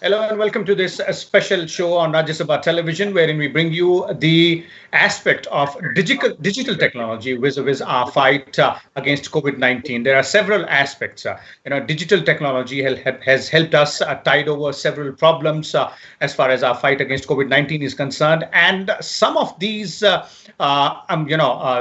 Hello and welcome to this special show on Rajya Sabha television, wherein we bring you the aspect of digital technology vis-a-vis our fight against COVID-19. There are several aspects. Digital technology has helped us tide over several problems as far as our fight against COVID-19 is concerned, and some of these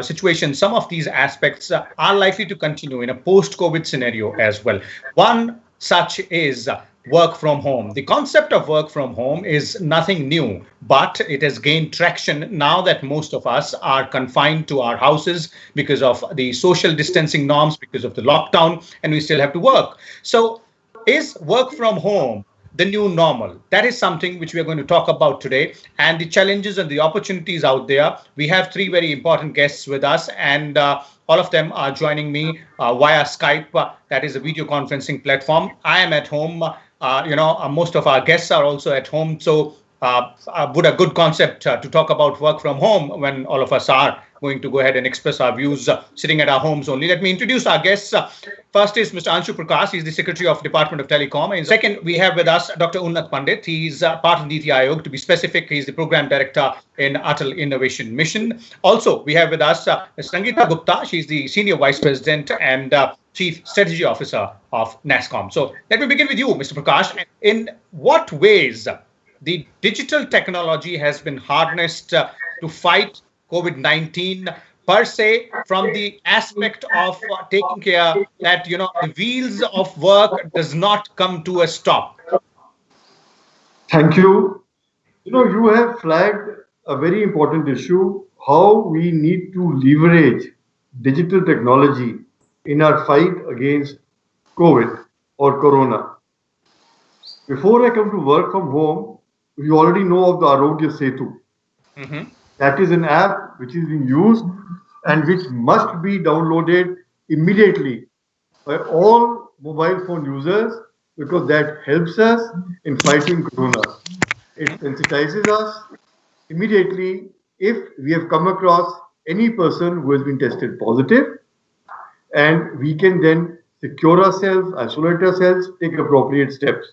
situations, some of these aspects are likely to continue in a post-COVID scenario as well. One such is work from home. The concept of work from home is nothing new, but it has gained traction now that most of us are confined to our houses because of the social distancing norms, because of the lockdown, and we still have to work. So, is work from home the new normal? That is something which we are going to talk about today, and the challenges and the opportunities out there. We have three very important guests with us, and all of them are joining me via Skype. That is a video conferencing platform. I am at home. Most of our guests are also at home. So, would a good concept to talk about work from home when all of us are going to go ahead and express our views sitting at our homes only. Let me introduce our guests. First is Mr. Anshu Prakash. He's the Secretary of Department of Telecom. And second, we have with us Dr. Unnat Pandit. He's part of Niti Aayog. To be specific, he's the Program Director in Atal Innovation Mission. Also, we have with us Ms. Sangeeta Gupta. She's the Senior Vice President and Chief Strategy Officer of NASSCOM. So let me begin with you, Mr. Prakash. In what ways the digital technology has been harnessed to fight COVID-19 per se, from the aspect of taking care that, the wheels of work does not come to a stop? Thank you. You have flagged a very important issue, how we need to leverage digital technology in our fight against COVID or Corona. Before I come to work from home, we already know of the Arogya Setu. Mm-hmm. That is an app which is being used and which must be downloaded immediately by all mobile phone users, because that helps us in fighting Corona. It sensitizes us immediately if we have come across any person who has been tested positive, and we can then secure ourselves, isolate ourselves, take appropriate steps.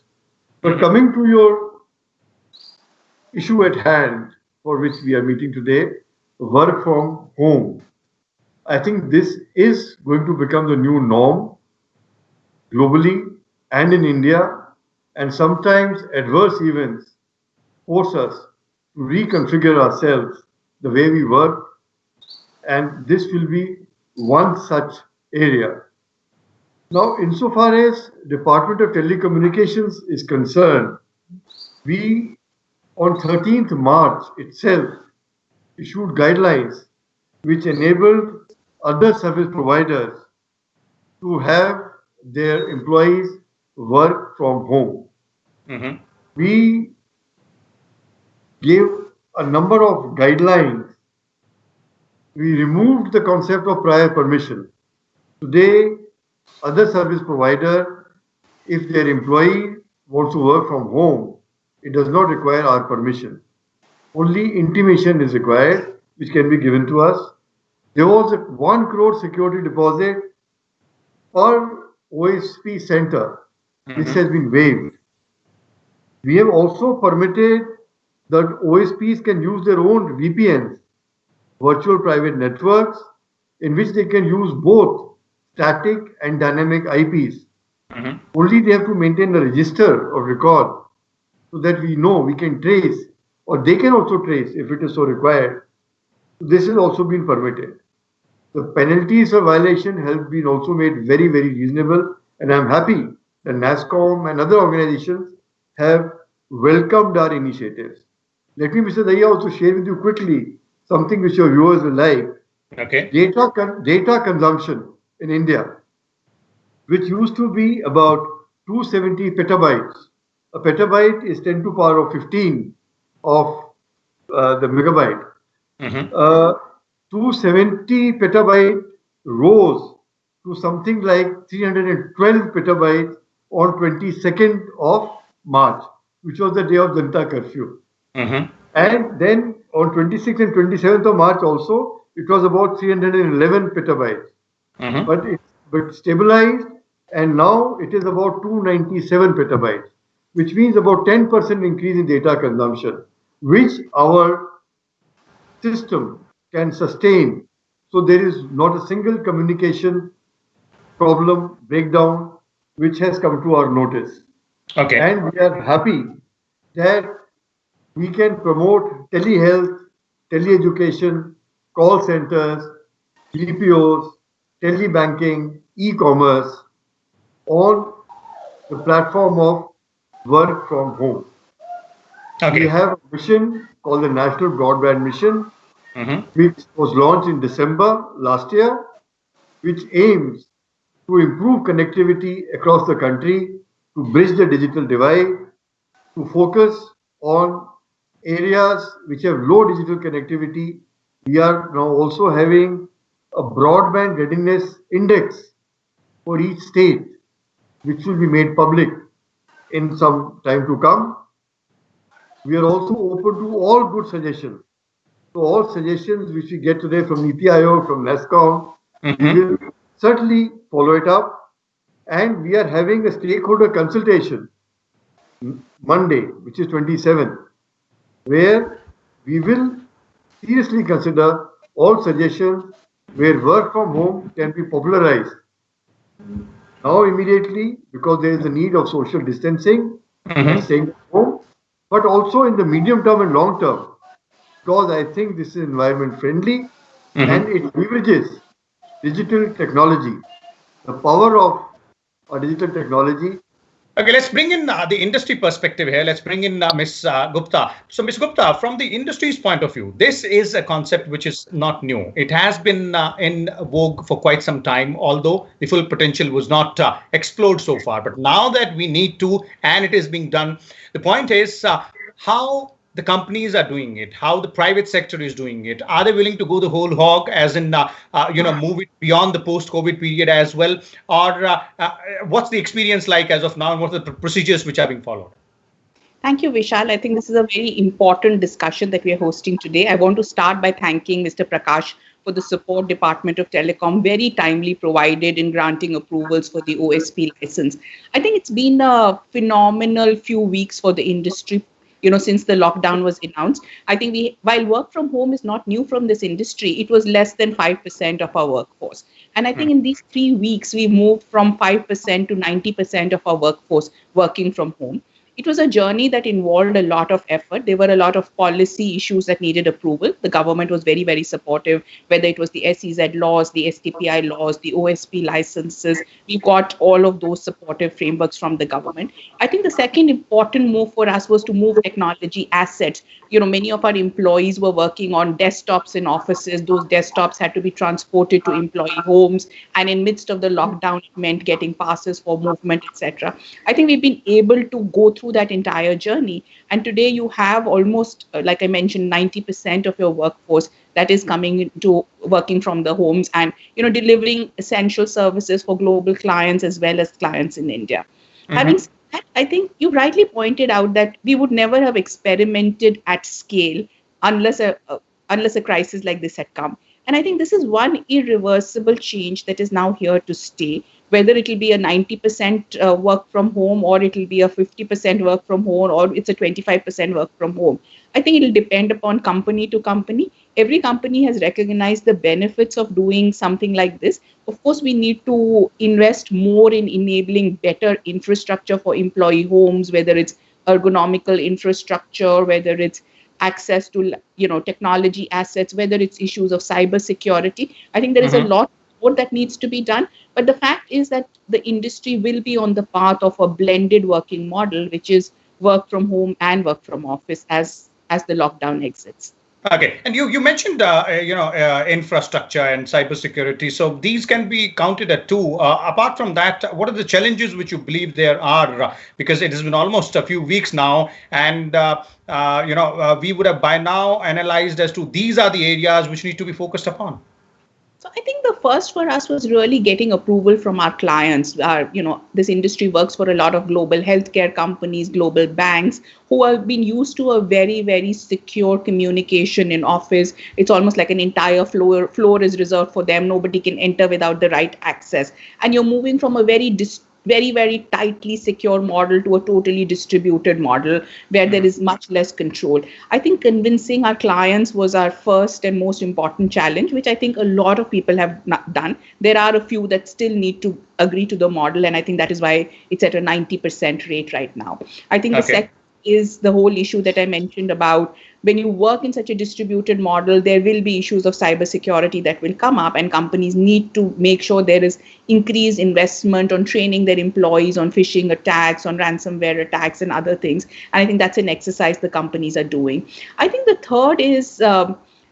But coming to your issue at hand, for which we are meeting today, work from home. I think this is going to become the new norm globally and in India, and sometimes adverse events force us to reconfigure ourselves the way we work, and this will be one such area. Now, insofar as Department of Telecommunications is concerned, we on 13th March itself issued guidelines which enabled other service providers to have their employees work from home. Mm-hmm. We gave a number of guidelines. We removed the concept of prior permission. Today, other service provider, if their employee wants to work from home, it does not require our permission. Only intimation is required, which can be given to us. There was a 1 crore security deposit per OSP center. Mm-hmm. This has been waived. We have also permitted that OSPs can use their own VPNs, virtual private networks, in which they can use both static and dynamic IPs. Mm-hmm. Only they have to maintain a register or record, so that we know we can trace, or they can also trace if it is so required. This has also been permitted. The penalties for violation have been also made very, very reasonable, and I am happy that NASSCOM and other organizations have welcomed our initiatives. Let me, Mr. Dahiya, also share with you quickly something which your viewers will like. Okay. Data consumption in India, which used to be about 270 petabytes. A petabyte is 10 to power of 15 of the megabyte. Mm-hmm. 270 petabyte rose to something like 312 petabytes on 22nd of March, which was the day of Janata curfew. Mm-hmm. And then on 26th and 27th of March also, it was about 311 petabytes. Mm-hmm. But it stabilized, and now it is about 297 petabytes. which means about 10% increase in data consumption, which our system can sustain. So there is not a single communication problem, breakdown, which has come to our notice. Okay. And we are happy that we can promote telehealth, teleeducation, call centers, BPOs, telebanking, e-commerce on the platform of work from home. Okay. We have a mission called the National Broadband Mission, which was launched in December last year, which aims to improve connectivity across the country, to bridge the digital divide, to focus on areas which have low digital connectivity. We are now also having a broadband readiness index for each state, which will be made public in some time to come. We are also open to all good suggestions. So all suggestions which we get today from NITI Aayog, from NASSCOM, we will certainly follow it up. And we are having a stakeholder consultation Monday, which is 27th, where we will seriously consider all suggestions where work from home can be popularized. Now immediately, because there is a need of social distancing and staying at home, but also in the medium term and long term, because I think this is environment friendly and it leverages digital technology, the power of digital technology. Okay, let's bring in the industry perspective here. Let's bring in Ms. Gupta. So, Ms. Gupta, from the industry's point of view, this is a concept which is not new. It has been in vogue for quite some time, although the full potential was not explored so far. But now that we need to, and it is being done, the point is how the companies are doing it, how the private sector is doing it. Are they willing to go the whole hog, as in move it beyond the post-COVID period as well, or what's the experience like as of now, and what are the procedures which are being followed? Thank you, Vishal. I think this is a very important discussion that we are hosting today. I want to start by thanking Mr. Prakash for the support Department of Telecom very timely provided in granting approvals for the OSP license. I think it's been a phenomenal few weeks for the industry, since the lockdown was announced. I think while work from home is not new from this industry, it was less than 5% of our workforce. And I think in these 3 weeks, we moved from 5% to 90% of our workforce working from home. It was a journey that involved a lot of effort. There were a lot of policy issues that needed approval. The government was very, very supportive, whether it was the SEZ laws, the STPI laws, the OSP licenses. We got all of those supportive frameworks from the government. I think the second important move for us was to move technology assets. Many of our employees were working on desktops in offices. Those desktops had to be transported to employee homes. And in midst of the lockdown, it meant getting passes for movement, etc. I think we've been able to go through that entire journey. And today you have almost, like I mentioned, 90% of your workforce that is coming into working from the homes and, delivering essential services for global clients as well as clients in India. Having said that, I think you rightly pointed out that we would never have experimented at scale unless a crisis like this had come. And I think this is one irreversible change that is now here to stay. Whether it will be a 90% work from home, or it will be a 50% work from home, or it's a 25% work from home. I think it will depend upon company to company. Every company has recognized the benefits of doing something like this. Of course, we need to invest more in enabling better infrastructure for employee homes, whether it's ergonomical infrastructure, whether it's access to technology assets, whether it's issues of cyber security. I think there is a lot more that needs to be done. But the fact is that the industry will be on the path of a blended working model, which is work from home and work from office as the lockdown exits. Okay, and you mentioned infrastructure and cybersecurity. So these can be counted at two. Apart from that, what are the challenges which you believe there are? Because it has been almost a few weeks now, and we would have by now analyzed as to these are the areas which need to be focused upon. So I think the first for us was really getting approval from our clients. This industry works for a lot of global healthcare companies, global banks, who have been used to a very, very secure communication in office. It's almost like an entire floor is reserved for them. Nobody can enter without the right access. And you're moving from a very very, very tightly secure model to a totally distributed model where there is much less control. I think convincing our clients was our first and most important challenge, which I think a lot of people have not done. There are a few that still need to agree to the model, and I think that is why it's at a 90% rate right now. I think the second is the whole issue that I mentioned about when you work in such a distributed model, there will be issues of cybersecurity that will come up, and companies need to make sure there is increased investment on training their employees on phishing attacks, on ransomware attacks, and other things. And I think that's an exercise the companies are doing. I think the third is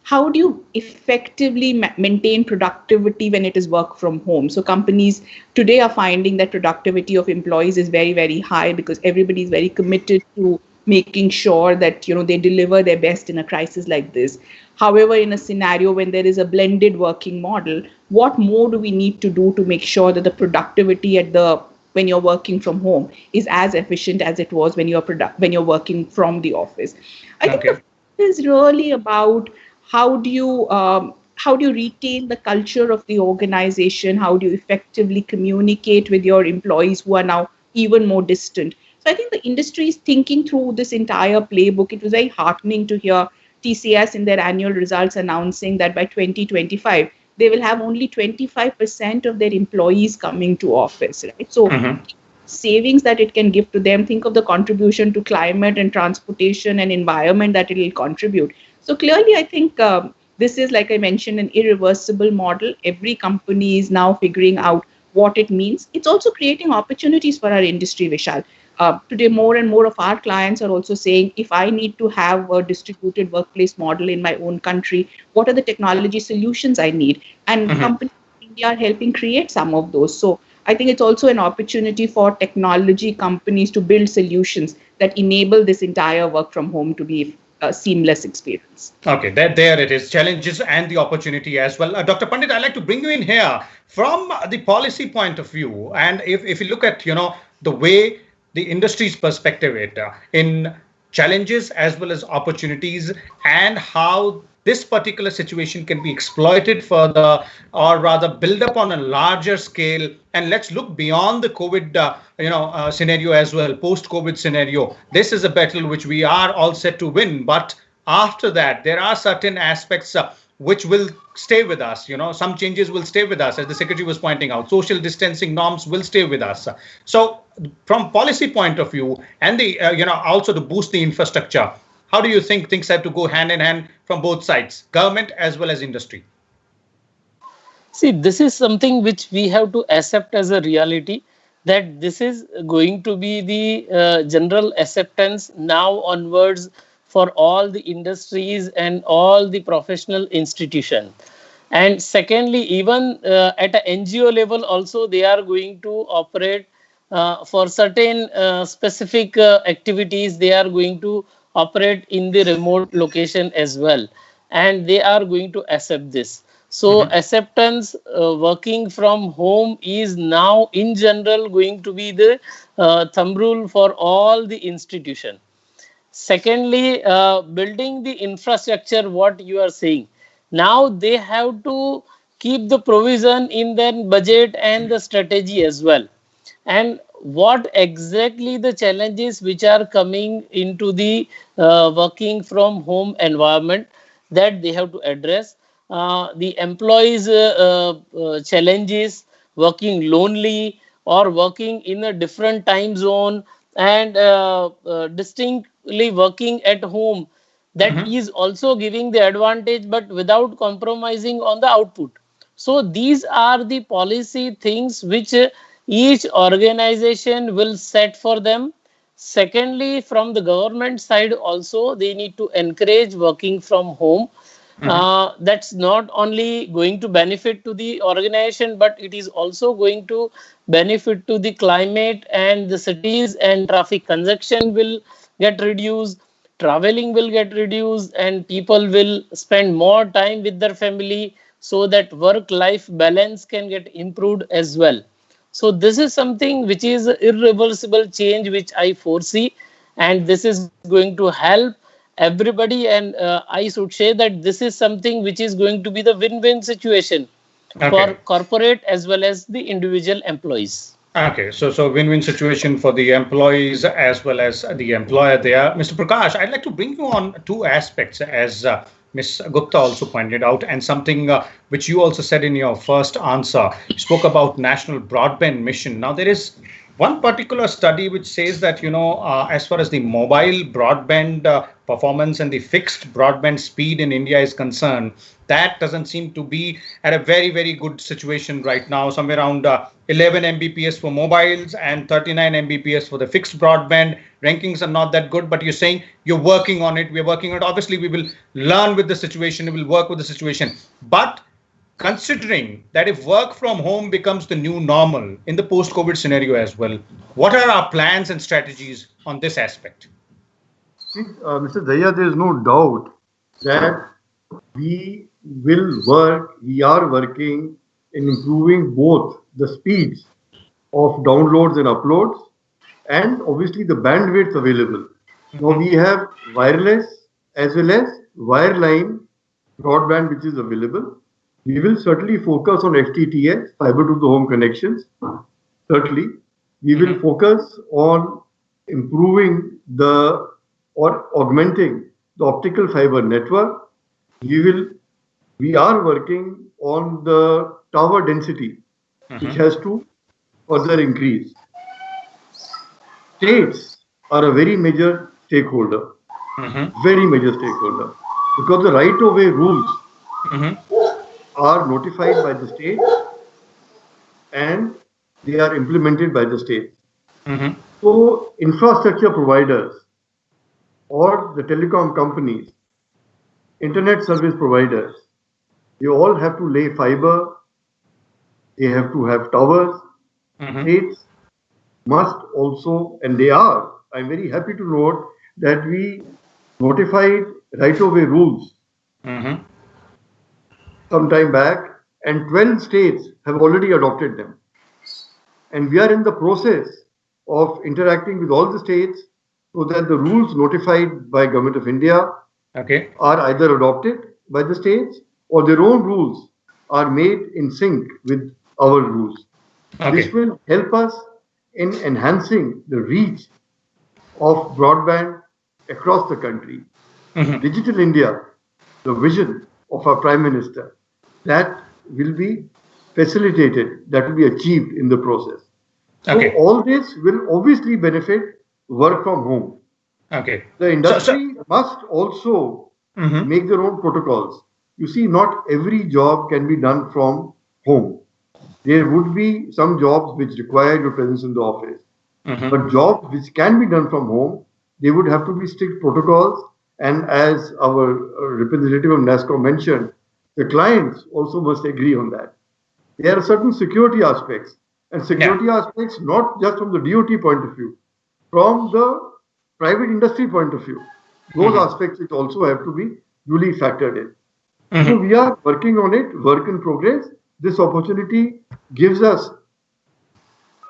how do you effectively maintain productivity when it is work from home? So companies today are finding that productivity of employees is very, very high because everybody is very committed to making sure that they deliver their best in a crisis like this. However, in a scenario when there is a blended working model, what more do we need to do to make sure that the productivity when you're working from home is as efficient as it was when you're working from the office? I think the is really about how do you retain the culture of the organization? How do you effectively communicate with your employees who are now even more distant? So I think the industry is thinking through this entire playbook. It was very heartening to hear TCS in their annual results announcing that by 2025, they will have only 25% of their employees coming to office, right? So savings that it can give to them, think of the contribution to climate and transportation and environment that it will contribute. So clearly, I think this is, like I mentioned, an irreversible model. Every company is now figuring out what it means. It's also creating opportunities for our industry, Vishal. Today, more and more of our clients are also saying, if I need to have a distributed workplace model in my own country, what are the technology solutions I need? And companies in India are helping create some of those. So I think it's also an opportunity for technology companies to build solutions that enable this entire work from home to be a seamless experience. Okay, there it is. Challenges and the opportunity as well. Dr. Pandit, I'd like to bring you in here from the policy point of view. And if you look at, the way the industry's perspective in challenges as well as opportunities, and how this particular situation can be exploited further, or rather build up on a larger scale. And let's look beyond the COVID scenario as well, post-COVID scenario. This is a battle which we are all set to win, but after that there are certain aspects which will stay with us. Some changes will stay with us, as the secretary was pointing out. Social distancing norms will stay with us. So from policy point of view, and the also to boost the infrastructure, how do you think things have to go hand in hand from both sides, government as well as industry? See, this is something which we have to accept as a reality, that this is going to be the general acceptance now onwards for all the industries and all the professional institutions. And secondly, even at an NGO level also, they are going to operate for certain specific activities. They are going to operate in the remote location as well, and they are going to accept this. So acceptance working from home is now in general going to be the thumb rule for all the institutions. Secondly, building the infrastructure, what you are saying, now they have to keep the provision in their budget and the strategy as well. And what exactly the challenges which are coming into the working from home environment that they have to address. The employees' challenges, working lonely or working in a different time zone, and distinctly working at home, that is also giving the advantage, but without compromising on the output. So these are the policy things which each organization will set for them. Secondly, from the government side also, they need to encourage working from home. That's not only going to benefit to the organization, but it is also going to benefit to the climate, and the cities and traffic congestion will get reduced, traveling will get reduced, and people will spend more time with their family, so that work-life balance can get improved as well. So this is something which is irreversible change which I foresee, and this is going to help everybody. And I should say that this is something which is going to be the win-win situation for corporate as well as the individual employees. Okay, so win-win situation for the employees as well as the employer there. Mr. Prakash, I'd like to bring you on two aspects, as Ms. Gupta also pointed out, and something which you also said in your first answer. You spoke about national broadband mission. Now, there is one particular study which says that, as far as the mobile broadband performance and the fixed broadband speed in India is concerned, that doesn't seem to be at a very, very good situation right now, somewhere around 11 Mbps for mobiles and 39 Mbps for the fixed broadband. Rankings are not that good, but you're saying you're working on it. We're working on it. Obviously, we will learn with the situation, we will work with the situation. But considering that if work from home becomes the new normal in the post-COVID scenario as well, what are our plans and strategies on this aspect? See, Mr. Daya, there is no doubt that we we are working in improving both the speeds of downloads and uploads and obviously the bandwidth available. Now we have wireless as well as wireline broadband which is available. We will certainly focus on FTTH, fiber to the home connections. Certainly, we will focus on improving or augmenting the optical fiber network. We are working on the tower density, which has to further increase. States are a very major stakeholder, very major stakeholder, because the right-of-way rules are notified by the state and they are implemented by the state. So infrastructure providers or the telecom companies, internet service providers, they all have to lay fiber, they have to have towers. States must also, and they are. I'm very happy to note that we notified right-of-way rules some time back, and 12 states have already adopted them. And we are in the process of interacting with all the states so that the rules notified by Government of India are either adopted by the states or their own rules are made in sync with our rules. This will help us in enhancing the reach of broadband across the country. Digital India, the vision of our Prime Minister, that will be facilitated, that will be achieved in the process. So all this will obviously benefit work from home. The industry must also make their own protocols. You see, not every job can be done from home. There would be some jobs which require your presence in the office. But jobs which can be done from home, they would have to be strict protocols. And as our representative of NASSCOM mentioned, the clients also must agree on that. There are certain security aspects, and security aspects not just from the DOT point of view, from the private industry point of view. Those aspects which also have to be duly factored in. So we are working on it, work in progress. This opportunity gives us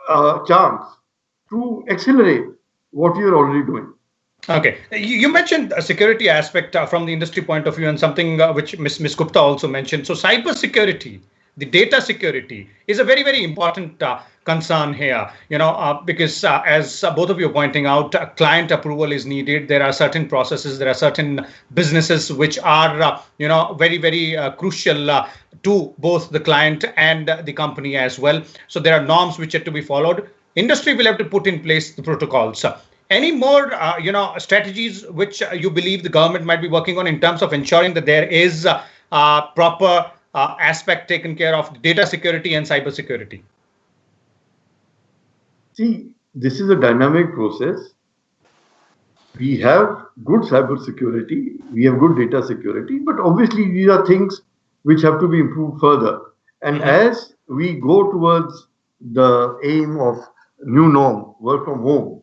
a chance to accelerate what we are already doing. You mentioned a security aspect from the industry point of view, and something which Ms. Gupta also mentioned. So cyber security, the data security is a very, very important concern here, because as both of you are pointing out, client approval is needed. There are certain processes, there are certain businesses which are, very, very crucial to both the client and the company as well. So there are norms which have to be followed. Industry will have to put in place the protocols. Any more, strategies which you believe the government might be working on in terms of ensuring that there is proper aspect taken care of data security and cyber security? See, this is a dynamic process. We have good cyber security, we have good data security, but obviously these are things which have to be improved further. And as we go towards the aim of new norm, work from home,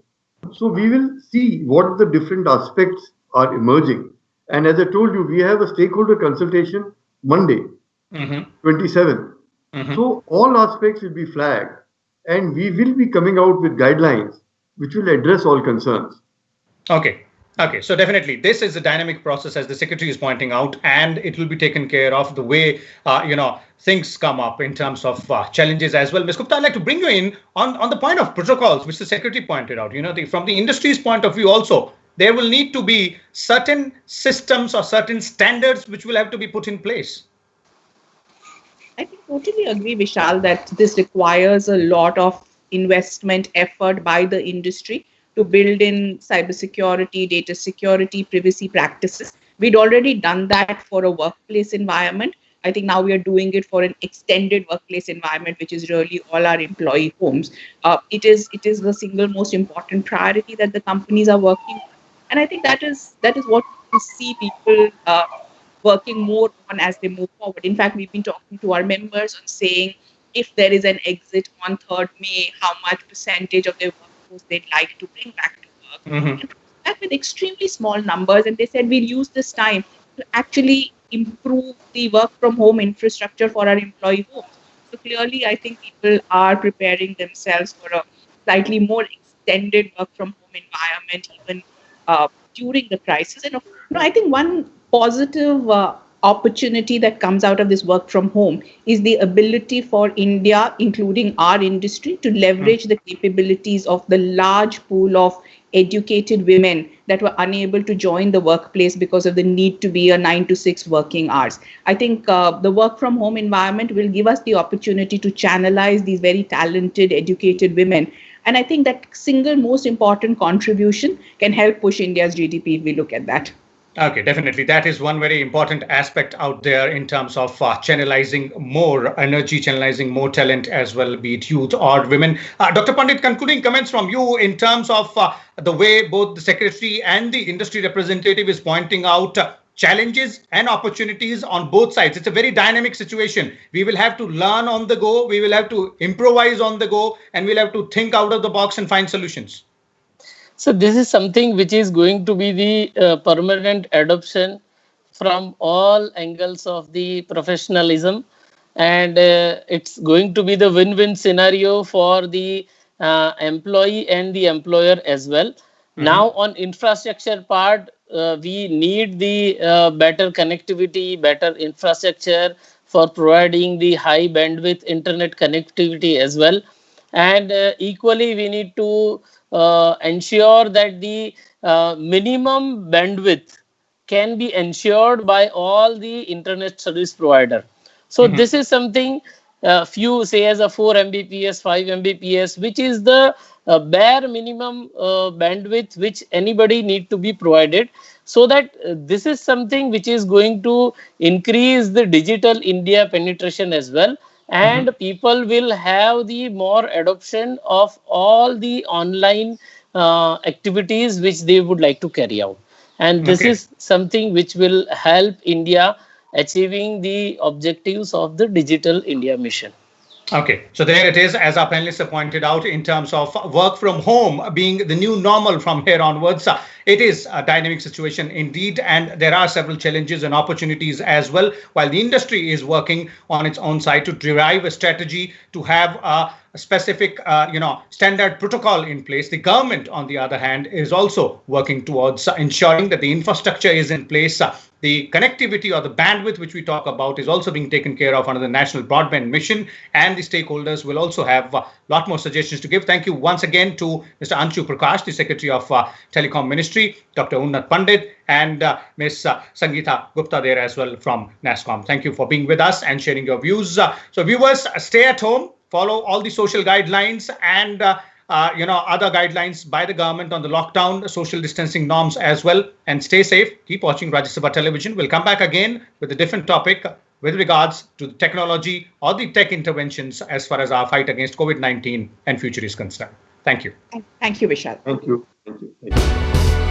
so we will see what the different aspects are emerging. And as I told you, we have a stakeholder consultation Monday, 27th. So all aspects will be flagged and we will be coming out with guidelines which will address all concerns. Okay, so definitely this is a dynamic process, as the secretary is pointing out, and it will be taken care of the way things come up in terms of challenges as well. Ms. Gupta, I'd like to bring you in on the point of protocols, which the secretary pointed out. From the industry's point of view, also there will need to be certain systems or certain standards which will have to be put in place. I totally agree, Vishal, that this requires a lot of investment effort by the industry to build in cybersecurity, data security, privacy practices. We'd already done that for a workplace environment. I think now we are doing it for an extended workplace environment, which is really all our employee homes. It is the single most important priority that the companies are working on, and I think that is what we see people working more on as they move forward. In fact, we've been talking to our members on saying if there is an exit on 3rd May, how much percentage of their workforce they'd like to bring back to work. Mm-hmm. And that with extremely small numbers. And they said we'll use this time to actually improve the work from home infrastructure for our employee homes. So clearly, I think people are preparing themselves for a slightly more extended work from home environment, even during the crisis. And I think one positive opportunity that comes out of this work from home is the ability for India, including our industry, to leverage the capabilities of the large pool of educated women that were unable to join the workplace because of the need to be a 9 to 6 working hours. I think the work from home environment will give us the opportunity to channelize these very talented, educated women. And I think that single most important contribution can help push India's GDP if we look at that. Okay, definitely. That is one very important aspect out there in terms of channelizing more energy, channelizing more talent as well, be it youth or women. Dr. Pandit, concluding comments from you in terms of the way both the secretary and the industry representative is pointing out challenges and opportunities on both sides. It's a very dynamic situation. We will have to learn on the go, we will have to improvise on the go, and we'll have to think out of the box and find solutions. So this is something which is going to be the permanent adoption from all angles of the professionalism, and it's going to be the win-win scenario for the employee and the employer as well. Mm-hmm. Now on infrastructure part, we need the better connectivity, better infrastructure for providing the high bandwidth internet connectivity as well. And equally, we need to ensure that the minimum bandwidth can be ensured by all the internet service provider. So this is something few say as a 4 Mbps, 5 Mbps, which is the bare minimum bandwidth which anybody need to be provided. So that this is something which is going to increase the digital India penetration as well. And people will have the more adoption of all the online activities which they would like to carry out. And this is something which will help India achieving the objectives of the Digital India mission. Okay, so there it is, as our panelists have pointed out, in terms of work from home being the new normal from here onwards. It is a dynamic situation indeed, and there are several challenges and opportunities as well, while the industry is working on its own side to derive a strategy to have a specific standard protocol in place. The government, on the other hand, is also working towards ensuring that the infrastructure is in place. The connectivity or the bandwidth which we talk about is also being taken care of under the National Broadband Mission, and the stakeholders will also have a lot more suggestions to give. Thank you once again to Mr. Anshu Prakash, the Secretary of Telecom Ministry, Dr. Unnat Pandit, and Ms. Sangeeta Gupta there as well from NASSCOM. Thank you for being with us and sharing your views. So viewers, stay at home, follow all the social guidelines and other guidelines by the government on the lockdown, social distancing norms as well, and stay safe. Keep watching Rajya Sabha Television. We'll come back again with a different topic with regards to the technology or the tech interventions as far as our fight against COVID-19 and future is concerned. Thank you. Thank you, Vishal. Thank you. Thank you. Thank you.